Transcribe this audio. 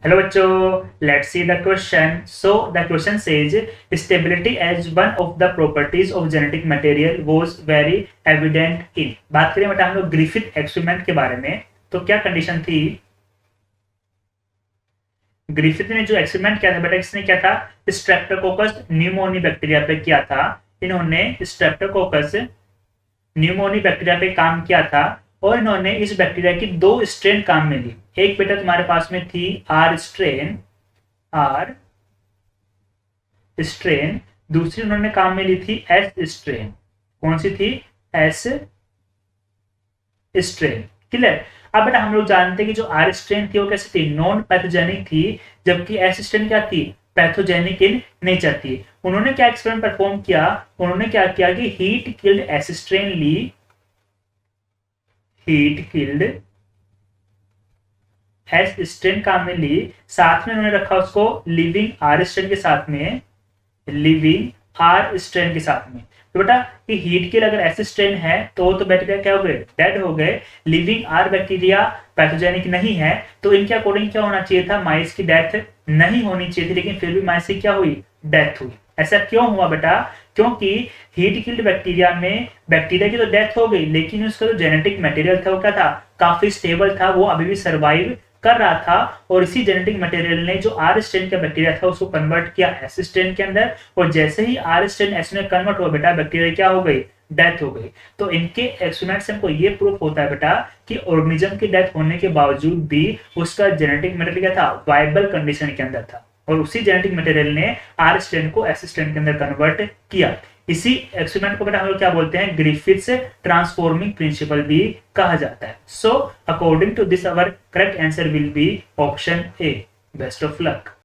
Hello बच्चों, let's see the question. So the question says stability as one of the properties of genetic material was very evident in. बात करें बेटा हम लोग Griffith experiment के बारे में, तो क्या कंडीशन थी? ग्रिफिथ ने जो एक्सपेरिमेंट किया था बेटा, इसने क्या था? स्ट्रेप्टोकोकस न्यूमोनी बैक्टीरिया पे किया था। इन्होंने स्ट्रेप्टोकोकस न्यूमोनी बैक्टीरिया पे काम किया था और इन्होंने इस बैक्टीरिया की दो स्ट्रेन काम में ली। एक बेटा तुम्हारे पास में थी आर स्ट्रेन, दूसरी उन्होंने काम में ली थी एस स्ट्रेन। कौन सी थी? S strain. क्लियर? अब बेटा हम लोग जानते हैं कि जो आर स्ट्रेन थी वो कैसी थी? नॉन पैथोजेनिक थी, जबकि एस स्ट्रेन क्या थी? पैथोजेनिक इन नेचर थी। उन्होंने क्या एक्सपेरिमेंट परफॉर्म किया? उन्होंने क्या किया कि हीट किल्ड एस स्ट्रेन ली, हीट किल्ड एस स्ट्रेन काम में ली, साथ में उन्होंने रखा उसको लिविंग आर स्ट्रेन के साथ में, लिविंग आर स्ट्रेन के साथ में। तो बेटा ये हीट किल अगर ऐसे स्ट्रेन है तो बैक्टीरिया क्या हो गए? डेड हो गए। लिविंग आर बैक्टीरिया पैथोजेनिक नहीं है, तो इनके अकॉर्डिंग क्या होना चाहिए था? माइस की डेथ नहीं होनी चाहिए थी, लेकिन फिर भी माइस की क्या हुई? डेथ हुई। ऐसा क्यों हुआ बेटा? क्योंकि हीट किल्ड बैक्टीरिया में बैक्टीरिया की तो डेथ हो गई, लेकिन उसका जो जेनेटिक मटेरियल था वो क्या था? काफी स्टेबल था, वो अभी भी सर्वाइव कर रहा था। और इसी जेनेटिक मटेरियल ने जो आर स्ट्रेन का बैक्टीरिया था उसको कन्वर्ट किया एस स्ट्रेन के अंदर, और जैसे ही आर स्ट्रेन एस में कन्वर्ट हुआ बेटा, बैक्टीरिया क्या हो गई? डेथ हो गई। तो इनके एक्सपेरिमेंट से हमको ये प्रूफ होता है बेटा कि ऑर्गेनिज्म की डेथ होने के बावजूद भी उसका जेनेटिक मटेरियल क्या था? वायबल कंडीशन के अंदर था, और उसी जेनेटिक मटेरियल ने आर स्ट्रेन को एस स्ट्रेन के अंदर कन्वर्ट किया। इसी एक्सपेरिमेंट को बेटा हम लोग क्या बोलते हैं? ग्रिफिथ्स ट्रांसफॉर्मिंग प्रिंसिपल भी कहा जाता है। So according to this our correct answer will be option A. Best of luck.